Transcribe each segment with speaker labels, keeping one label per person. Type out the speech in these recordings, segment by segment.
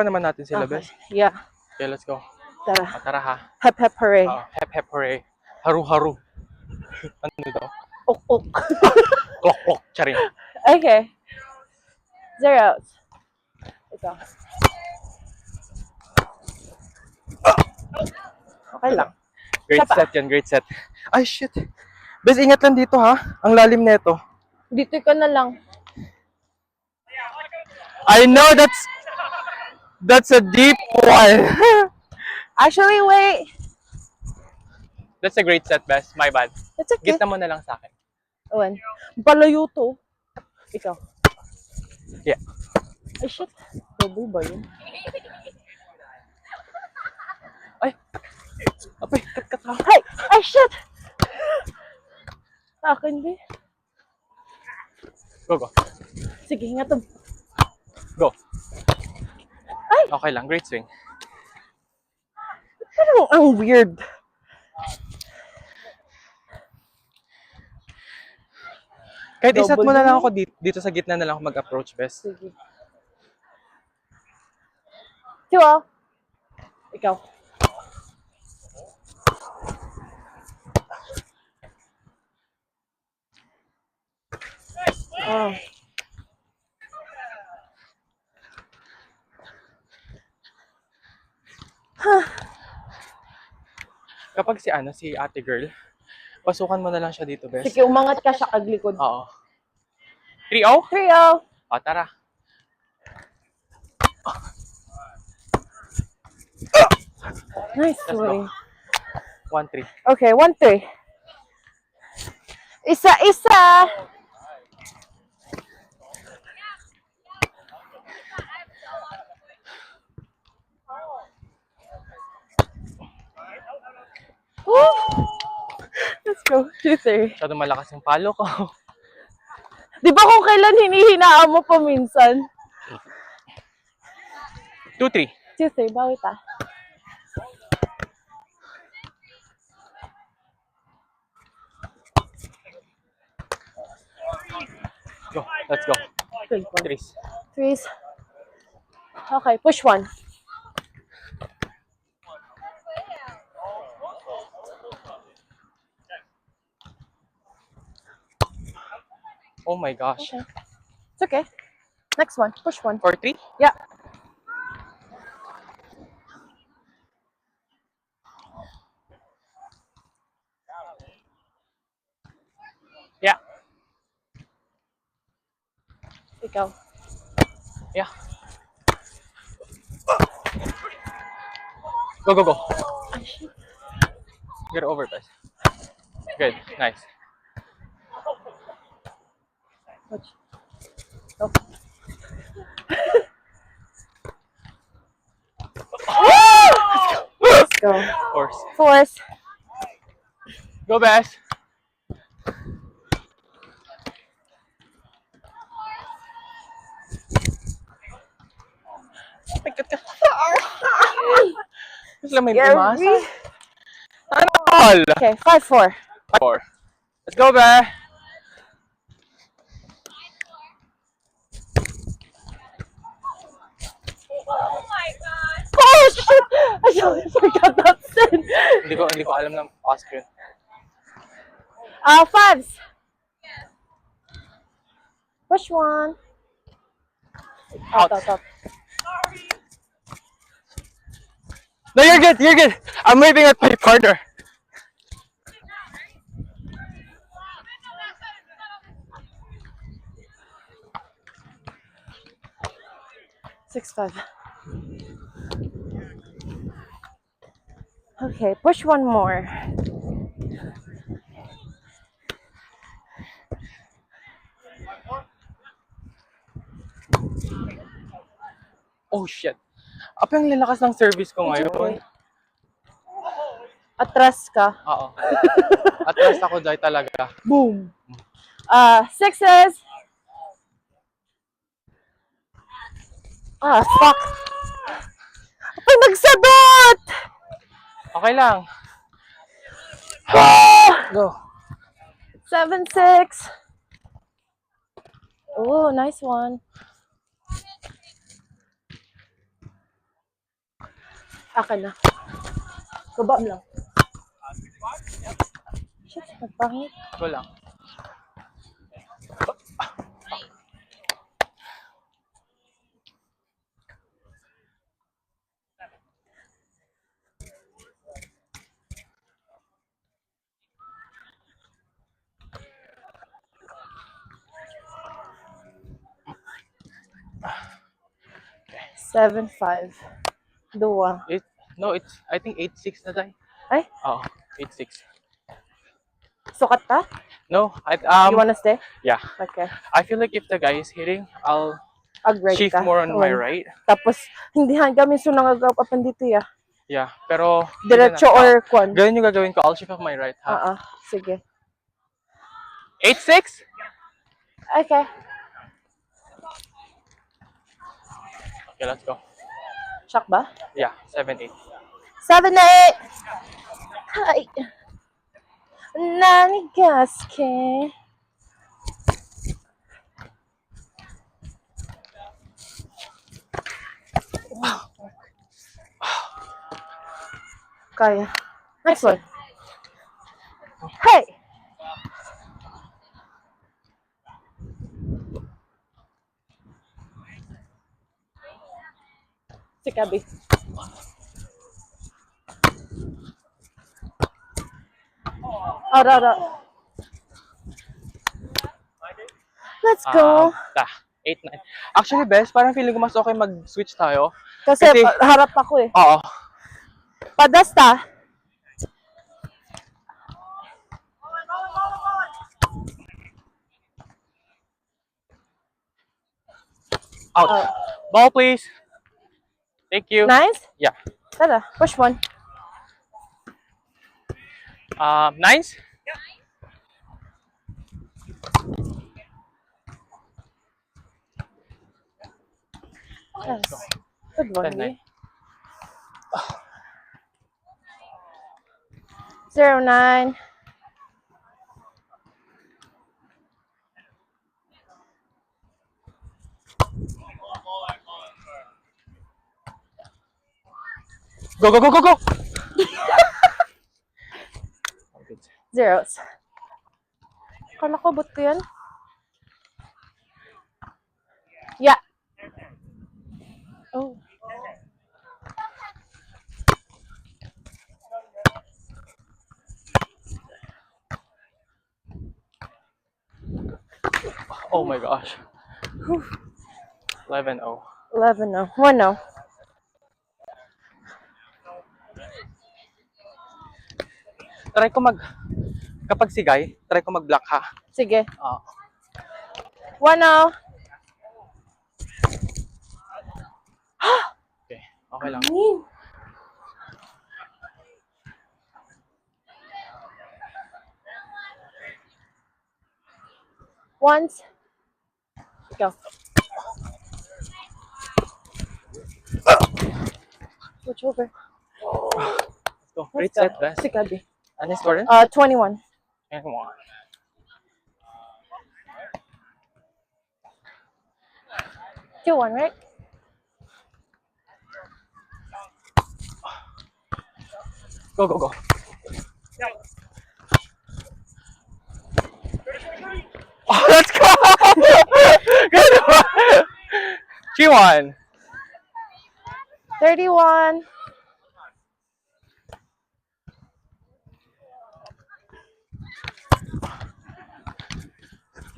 Speaker 1: Pa naman natin sila,
Speaker 2: Okay.
Speaker 1: best.
Speaker 2: Yeah.
Speaker 1: Okay, let's go.
Speaker 2: Tara.
Speaker 1: Tara ha.
Speaker 2: Hep hep hooray.
Speaker 1: Hep hep hooray. Haru-haru. Ano ito?
Speaker 2: Ok ok.
Speaker 1: Klok klok. Charing.
Speaker 2: Okay. 0 out. Ito. Okay lang.
Speaker 1: Great
Speaker 2: Isa pa.
Speaker 1: set yan, great set. Ay, shit. Bes, ingat lang dito ha. Ang lalim nito.
Speaker 2: Dito ka na lang.
Speaker 1: I know that's a deep one.
Speaker 2: Actually, wait.
Speaker 1: That's a great set, Bes. My bad.
Speaker 2: It's okay.
Speaker 1: Gitna mo na lang sa akin.
Speaker 2: Awan. Palayo to. Ikaw.
Speaker 1: Yeah.
Speaker 2: Ay, shit. Double ba yun?
Speaker 1: Ay. Apay, kat ha.
Speaker 2: Ay! Ay, shit! Akin din.
Speaker 1: Go, go.
Speaker 2: Sige, nga to.
Speaker 1: Go.
Speaker 2: Ay!
Speaker 1: Okay lang, great swing.
Speaker 2: Pero ang weird.
Speaker 1: Kahit isat mo na
Speaker 2: Double
Speaker 1: lang
Speaker 2: din.
Speaker 1: ako dito sa gitna na lang ako mag-approach, Bes.
Speaker 2: Sige. 2-0. Ikaw. Oh.
Speaker 1: Kapag si ate girl, pasukan mo na lang siya dito, Bes.
Speaker 2: Sige, umangat ka siya kaglikod.
Speaker 1: Oo. 3-0?
Speaker 2: 3-0.
Speaker 1: O, tara.
Speaker 2: Nice
Speaker 1: Let's go.
Speaker 2: swing.
Speaker 1: 1-3.
Speaker 2: Okay, 1-3. Isa-isa. Woo! Let's go. 2-3.
Speaker 1: Masyadong malakas yung palo ko.
Speaker 2: Di ba kung kailan hinihinaan mo pa minsan?
Speaker 1: 2-3.
Speaker 2: 2-3, bawi ta.
Speaker 1: Go, let's go.
Speaker 2: Good one.
Speaker 1: Threes.
Speaker 2: Threes. Okay, push one.
Speaker 1: Oh my gosh.
Speaker 2: Okay. It's okay. Next one. Push one.
Speaker 1: 4-3?
Speaker 2: Yeah.
Speaker 1: Yeah.
Speaker 2: Ikaw.
Speaker 1: Yeah. Go, go, go. Get over, guys. Good. Nice.
Speaker 2: Push. Go. Let's go.
Speaker 1: Force.
Speaker 2: Force.
Speaker 1: Go, Bess. Gusto lang may pumasa. Ano all?
Speaker 2: Okay, 5-4.
Speaker 1: 4. Let's go, Bess.
Speaker 2: Oh shit! I totally forgot that sin.
Speaker 1: Hindi ko alam ng Oscar.
Speaker 2: Fives. Push one. Out.
Speaker 1: No, you're good. You're good. I'm waving at my partner.
Speaker 2: Six, 5. Okay, push one more.
Speaker 1: Oh shit. Apa yung lalakas ng service ko ngayon?
Speaker 2: Atras ka.
Speaker 1: Oo. Atras ako dahil talaga.
Speaker 2: Boom. Sixes. Fuck. Ay, nagsabat!
Speaker 1: Okay lang. Go.
Speaker 2: 7-6. Oh, nice one. Akin na. Baba mo lang. Shit, nagpangit.
Speaker 1: Go lang.
Speaker 2: Seven, five. Dua.
Speaker 1: No, I think 8-6 na tayo.
Speaker 2: Ay,
Speaker 1: Oo, 8-6.
Speaker 2: sukat ka?
Speaker 1: No,
Speaker 2: You wanna stay?
Speaker 1: yeah.
Speaker 2: Okay.
Speaker 1: I feel like if the guy is hitting, I'll
Speaker 2: Ag-right
Speaker 1: shift
Speaker 2: ka.
Speaker 1: more on my
Speaker 2: Oo.
Speaker 1: right.
Speaker 2: Tapos, hindi hanggang minsan nang-agaw pa dito ya.
Speaker 1: Yeah, pero...
Speaker 2: Diretso or kwan?
Speaker 1: Ganun yung gagawin ko. I'll shift off my right, ha?
Speaker 2: Sige.
Speaker 1: 8-6?
Speaker 2: Okay.
Speaker 1: Okay, let's go.
Speaker 2: Shock ba?
Speaker 1: Yeah, 7-8.
Speaker 2: 7, 8! Hi! Nanigas ke. Kaya. Next one. Hey! Si Kabi. Ara. Let's go.
Speaker 1: 8-9. Actually, best, parang feeling ko mas okay mag-switch tayo.
Speaker 2: Kasi harap ako eh.
Speaker 1: Oo.
Speaker 2: Padasta.
Speaker 1: Out. Ball, please. Thank you.
Speaker 2: Nice?
Speaker 1: Yeah.
Speaker 2: Tara, push one.
Speaker 1: Nines?
Speaker 2: Yes. Good one,
Speaker 1: 10-9.
Speaker 2: Lee. 0-9.
Speaker 1: Go!
Speaker 2: Zeros. Kala ko, bot ko yan? Yeah. Oh.
Speaker 1: Oh my gosh. 11-0.
Speaker 2: 11-0. 1-0.
Speaker 1: Try ko kapag sigay, try ko mag-block, ha?
Speaker 2: Sige.
Speaker 1: Ah.
Speaker 2: 1-0.
Speaker 1: Okay, okay lang.
Speaker 2: Once. Go. Switch over.
Speaker 1: Let's go. Great set, best.
Speaker 2: Si Kabi.
Speaker 1: Ano yung score rin?
Speaker 2: 21.
Speaker 1: Yeah, come on.
Speaker 2: Two, one, right?
Speaker 1: Go. Oh, let's go! Good one! 3-1.
Speaker 2: 31.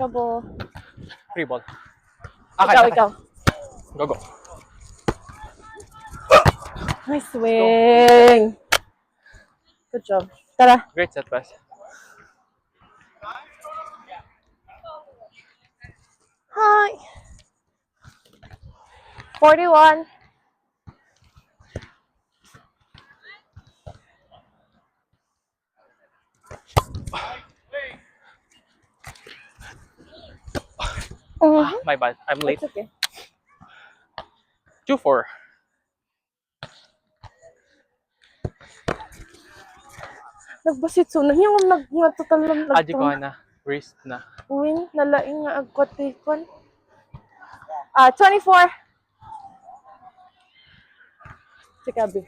Speaker 2: Trouble.
Speaker 1: Free ball.
Speaker 2: Ikaw.
Speaker 1: Go.
Speaker 2: Nice swing. Good job. Tara.
Speaker 1: Great set, best.
Speaker 2: Hi. 41.
Speaker 1: My bad. I'm late.
Speaker 2: It's okay.
Speaker 1: 2-4.
Speaker 2: Nagbasitsunan yung nagmatotalam
Speaker 1: Aji ko na. Wrist na.
Speaker 2: Win, nalaing nga agkotikon. 24. Si Kabi.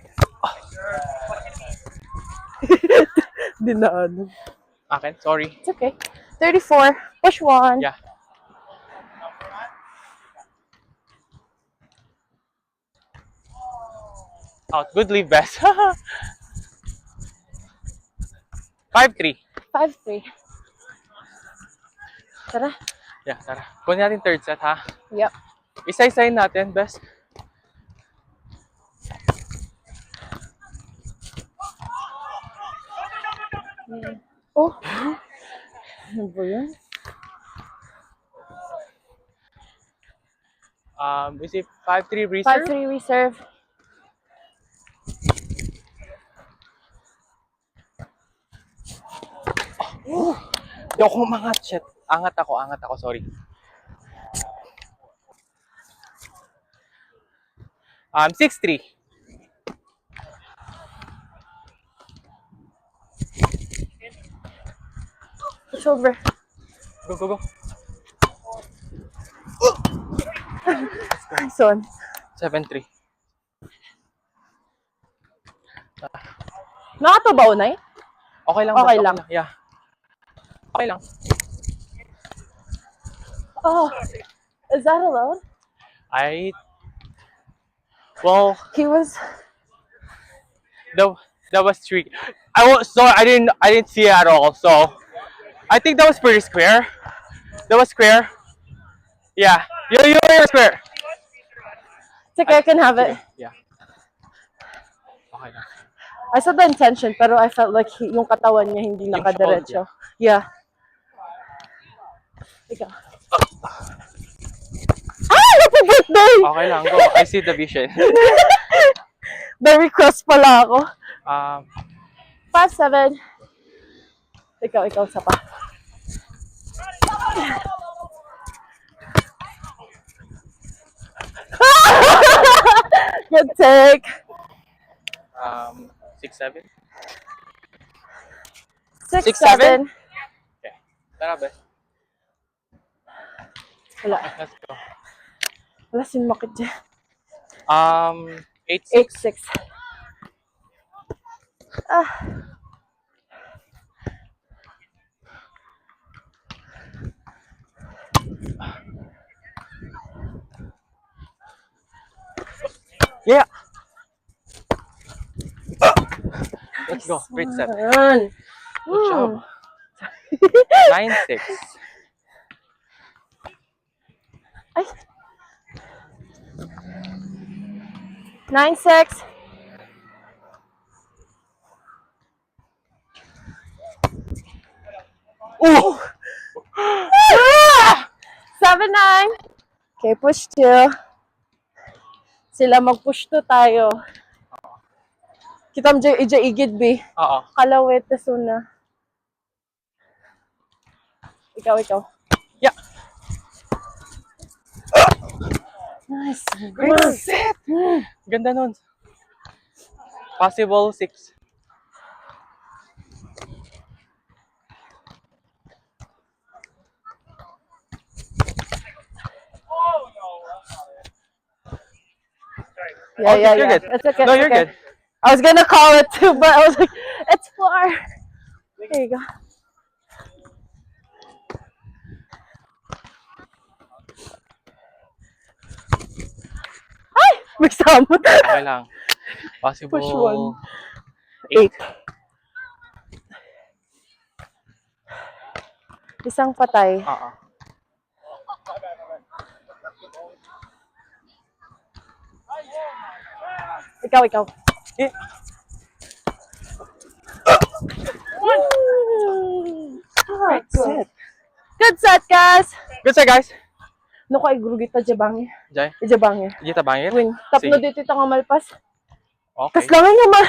Speaker 2: Dinaanan.
Speaker 1: Akin, sorry.
Speaker 2: It's okay. 34. Push 1.
Speaker 1: Yeah. Out. Good leave, best. 5-3.
Speaker 2: 5-3. Tara.
Speaker 1: Yeah, tara. Kunin natin third set, ha?
Speaker 2: Yep.
Speaker 1: Isa-isayin natin, best.
Speaker 2: Oh. Ano ba yun?
Speaker 1: Is it 5-3 reserve?
Speaker 2: 5-3 reserve.
Speaker 1: Di ako umangat, shit. Angat ako, sorry. 6-3.
Speaker 2: Push over.
Speaker 1: Go, go, go.
Speaker 2: Nice one.
Speaker 1: 7-3.
Speaker 2: Nakatabaw na eh?
Speaker 1: Okay lang,
Speaker 2: Okay
Speaker 1: best.
Speaker 2: lang.
Speaker 1: Yeah. Okay lang.
Speaker 2: Oh. Is that allowed?
Speaker 1: Well,
Speaker 2: He was...
Speaker 1: that was tricky. I didn't see it at all. So I think that was pretty square. That was square. Yeah. You're square.
Speaker 2: It's okay, I can have it.
Speaker 1: Yeah. Okay lang.
Speaker 2: I saw the intention, pero I felt like yung katawan niya hindi nakadiretso. Yeah. Ikaw. Ah! Happy birthday!
Speaker 1: Okay lang. Go. I see the vision.
Speaker 2: Very cross pala ako. 5-7. Ikaw, sa pa. Good take.
Speaker 1: 6-7.
Speaker 2: 6-7.
Speaker 1: Okay. Tara, best.
Speaker 2: Wala.
Speaker 1: Let's go.
Speaker 2: Wala sinumakit dyan.
Speaker 1: 8-6.
Speaker 2: 8-6. Ah.
Speaker 1: Yeah. Let's go. Great set.
Speaker 2: Yan.
Speaker 1: Good job. 9-6.
Speaker 2: Ay. 9-6.
Speaker 1: Ooh!
Speaker 2: 7-9. Okay, push 2. Sila mag-push 2 tayo. Kita mo dyan, igid, B.
Speaker 1: Oo.
Speaker 2: Kalawit na suna. Ikaw.
Speaker 1: Yeah.
Speaker 2: Nice.
Speaker 1: Great set. Ganda nun. Possible 6.
Speaker 2: Yeah.
Speaker 1: You're good.
Speaker 2: It's okay.
Speaker 1: No,
Speaker 2: it's
Speaker 1: you're
Speaker 2: okay.
Speaker 1: good.
Speaker 2: I was gonna call it too, but I was like, it's far. There you go. Ay! May sama.
Speaker 1: Okay lang. Possible
Speaker 2: Push 1.
Speaker 1: 8.
Speaker 2: 8. Isang patay.
Speaker 1: Oo.
Speaker 2: Ikaw.
Speaker 1: Eh.
Speaker 2: Great set. Good set, guys.
Speaker 1: Good set, guys.
Speaker 2: Naku, ay guru kita jabangi.
Speaker 1: Jay,
Speaker 2: Jabangi.
Speaker 1: kita bangir?
Speaker 2: Win. Tapno
Speaker 1: Sige.
Speaker 2: dito ita nga malpas.
Speaker 1: Okay.
Speaker 2: Kas lang nga ma.